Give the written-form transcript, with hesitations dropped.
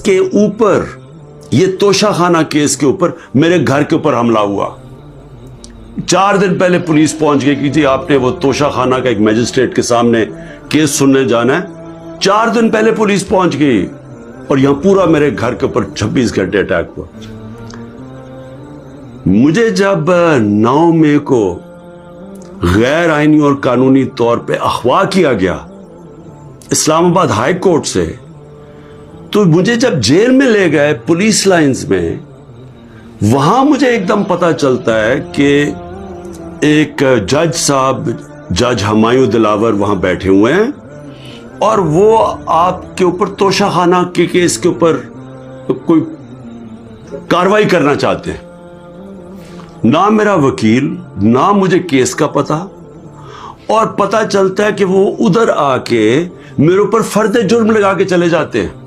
के ऊपर, ये तोशाखाना केस के ऊपर मेरे घर के ऊपर हमला हुआ। 4 दिन पहले पुलिस पहुंच गई कि जी आपने वो तोशाखाना का एक मैजिस्ट्रेट के सामने केस सुनने जाना है। 4 दिन पहले पुलिस पहुंच गई और यहां पूरा मेरे घर के ऊपर 26 घंटे अटैक हुआ। मुझे जब 9 मई को गैर आईनी और कानूनी तौर पे अगवा किया गया इस्लामाबाद हाई कोर्ट से, तो मुझे जब जेल में ले गए पुलिस लाइंस में, वहां मुझे एकदम पता चलता है कि एक जज साहब, जज हुमायूं दिलावर वहां बैठे हुए हैं और वो आपके ऊपर तोशाखाना के केस के ऊपर कोई कार्रवाई करना चाहते हैं। ना मेरा वकील, ना मुझे केस का पता, और पता चलता है कि वो उधर आके मेरे ऊपर फर्द जुर्म लगा के चले जाते हैं।